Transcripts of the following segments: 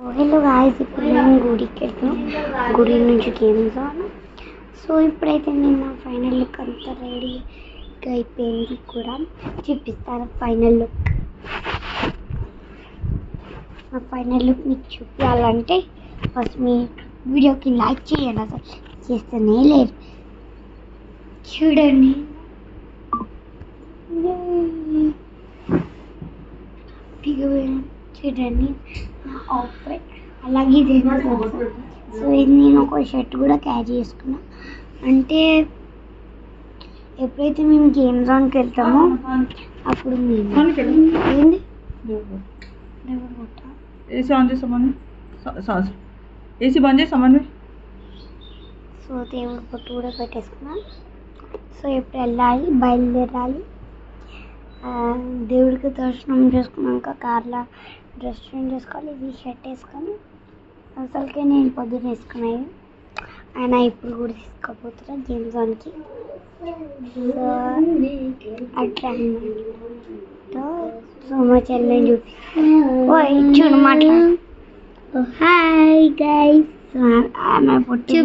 Hello guys, ఇప్పుడు మేము గుడికి వెళ్తున్నాం. గుడి నుంచి గేమ్స్ సో ఇప్పుడైతే నేను నా ఫైనల్ లుక్ అంతా రెడీగా అయిపోయింది కూడా చూపిస్తాను. ఫైనల్ లుక్ నా ఫైనల్ లుక్ మీకు చూపించాలంటే ఫస్ట్ మీ వీడియోకి లైక్ చేయండి. అసలు చేస్తేనే లేదు, చూడండి. చూడండి నా అవుట్ఫిట్ అలాగే సో ఇది నేను ఒక షర్ట్ కూడా క్యారీ చేసుకున్నా. అంటే ఎప్పుడైతే మేము గేమ్ జోన్కి వెళ్తామో అప్పుడు మేము ఏంది ఏసీ ఆన్ చేసామని ఏసీ బంద్ చేసామని సో దేవుడు పొట్టు కూడా పెట్టేసుకున్నాం. సో ఇప్పుడు వెళ్ళాలి, బయలుదేరాలి. దేవుడికి దర్శనం చేసుకున్నాక కార్లో డ్రెస్ చేంజ్ చేసుకోవాలి. ఇది షర్ట్ వేసుకొని అసలుకే నేను పొద్దున్న వేసుకున్నాయి, ఆయన ఇప్పుడు కూడా తీసుకోపోతున్నా గేమ్ జోన్కి. సో అట్లా సో మా చెల్లెని చూపి చూడు మాట్లాడు. హాయ్ గైస్, ఆమె పొట్టి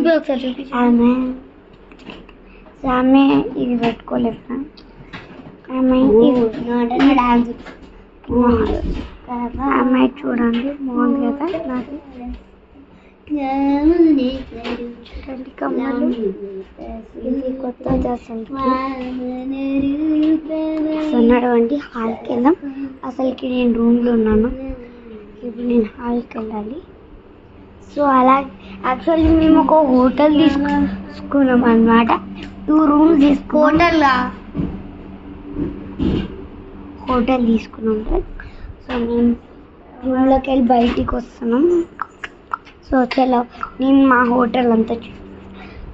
ఆమె సో ఆమె ఇది పెట్టుకోలేదు. డాన్స్ అమ్మాయి చూడండి, బాగుంది కదా. నాకు చూడండి కమ్మలు, ఇది కొత్త అసలుకి. సో నడవండి హాల్కి వెళ్దాం. అసలుకి నేను రూమ్లో ఉన్నాను, ఇప్పుడు నేను హాల్కి వెళ్ళాలి. సో అలా యాక్చువల్లీ మేము ఒక హోటల్ తీసుకున్నాం అన్నమాట. 2 రూమ్స్ హోటల్ తీసుకున్నాం. సో మేము రూమ్లోకి వెళ్ళి బయటికి వస్తున్నాం. సో చలో నేను మా హోటల్ అంతా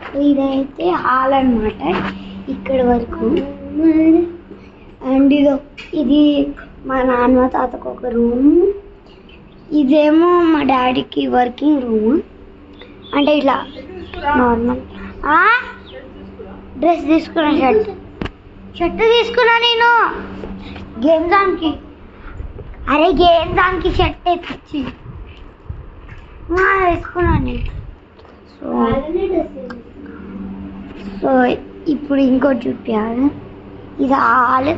సో ఇదైతే హాల్ అన్నమాట, ఇక్కడ వరకు. అండ్ ఇది మా నాన్న తాతకు ఒక రూమ్, ఇదేమో మా డాడీకి వర్కింగ్ రూమ్. అంటే ఇట్లా నార్మల్ డ్రెస్ తీసుకున్నా, షర్ట్ తీసుకున్నా నేను గేమ్ జోన్కి. అరే గేమ్ జోన్కి షర్ట్ తెచ్చి వేసుకున్నాను నేను. సో ఇప్పుడు ఇంకోటి చూపించాలి. ఇది హాల్,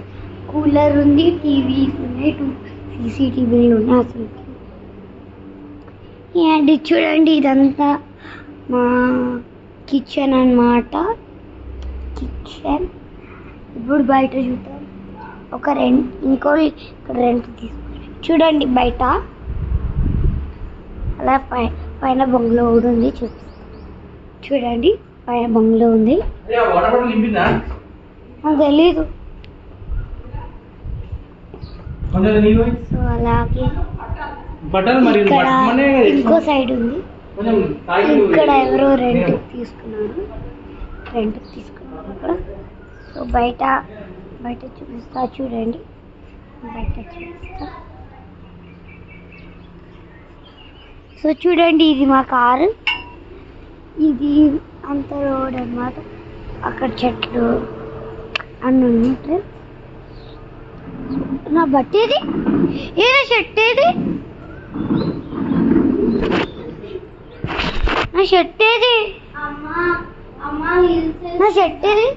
కూలర్ ఉంది, టీవీస్ ఉన్నాయి, 2 CCTVలు ఉన్నాయి అసలుకి. అండ్ చూడండి ఇదంతా మా కిచెన్ అన్నమాట. కిచెన్ ఇప్పుడు బయట చూద్దాం. ఇంకో ఇక్కడ రెంట్ తీసుకుని చూడండి బయట. అలా పైన బంగ్లో కూడా ఉంది, చూడండి పైన బంగ్లో ఉంది. నాకు తెలీదు. సో అలాగే ఇక్కడ ఇంకో సైడ్ ఉంది, ఇక్కడ ఎవరో రెంట్ తీసుకున్నారు ఇక్కడ. సో బయట చూపిస్తా, చూడండి బయట చూపిస్తా. సో చూడండి ఇది మా కారు, ఇది అంత రోడ్ అన్నమాట. అక్కడ చెట్లు అన్నీ ఉన్నాయి. నా బట్టి ఏదో షర్ట్, నా షర్ట్ ఏది, నా షర్ట్ ఏది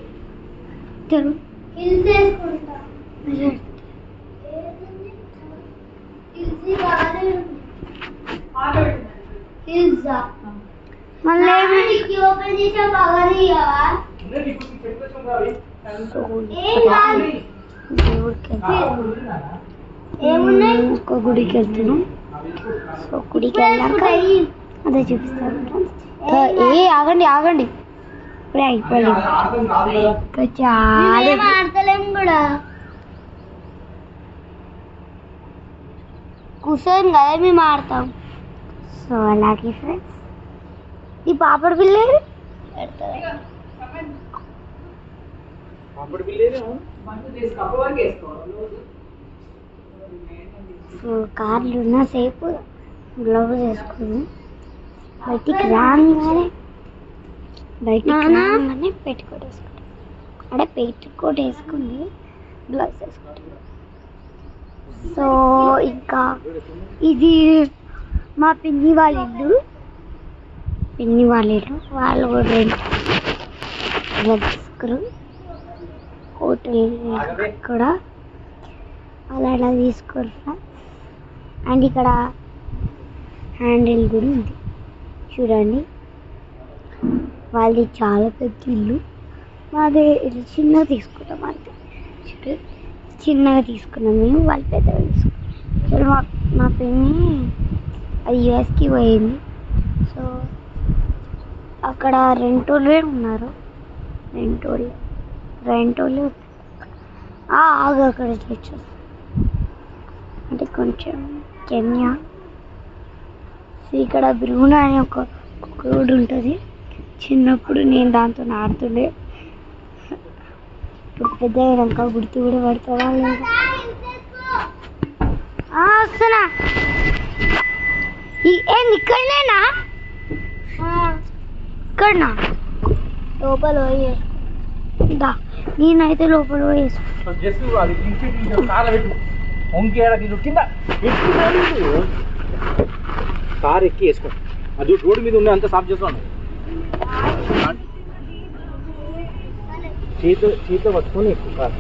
ఇంకో గుడికి వెళ్తున్నాం. సో గుడికి వెళ్ళాక అదే చూపిస్తాను. ఆగండి ఇప్పుడే అయిపోయింది. చాలా కూడా కూర్చొని కదా మేము ఆడతాం. సో అలాగే ఫ్రెండ్స్, ఈ పాపడి పిల్లేరు సో కార్లు ఉన్న సేపు గ్లౌజ్ వేసుకుని బయటికి రాగానే పెట్టుకోట్ వేసుకుంటాం. అంటే పెట్టుకోట్ వేసుకుంది, గ్లౌజ్ వేసుకుంటాం. సో ఇంకా ఇది మా పిన్ని వాళ్ళ ఇల్లు వాళ్ళు కూడా రెంట్ ఇలా తీసుకురు హోటల్ ఇక్కడ అలా తీసుకోరు. అండ్ ఇక్కడ హ్యాండిల్ కూడా ఉంది చూడండి. వాళ్ళది చాలా పెద్ద ఇల్లు, మాది ఇది చిన్నగా తీసుకుంటాం అంతే. చిన్నగా తీసుకున్నాం మేము, వాళ్ళు పెద్దగా తీసుకున్నాం. మా పిన్ని అది యూఎస్కి పోయింది. సో అక్కడ రెంటోళ్ళే ఉన్నారు. రెంటోళ్ళు ఆగు అక్కడ చర్చ్ అంటే కొంచెం కెన్యా. ఇక్కడ బ్రూనా అనే ఒక రోడ్డు ఉంటుంది. చిన్నప్పుడు నేను దాంతో ఆడుతుండే. ఇప్పుడు పెద్ద అయినాక గుర్తు కూడా పడతావా లేదా? వస్తున్నా. ఏంది ఇక్కడనేనా? ఇక్కడనా? లోపల పోయేదా? నేనైతే లోపల పోయేసు. కార్ ఎక్కి వేసుకో. అది రోడ్డు మీద ఉండే అంతా సాఫ్ చేస్తాను. చేతితో పట్టుకొని ఎక్కువ కార్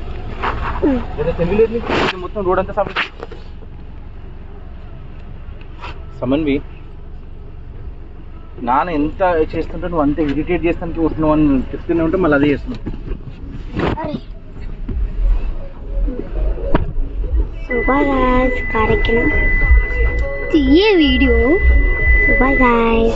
ఏదో తెలియలేదు మొత్తం రోడ్ అంతా సాఫ్ సమన్వి. నాన్న ఎంత చేస్తుంటే నువ్వు అంత ఇరిటేట్ చేస్తానికి కొట్టినావు అని చెప్తూనే ఉంటే మళ్ళీ అదే చేస్తున్నావు. So bye guys, కార్ ఎక్కిన తీయే వీడియో. So bye guys.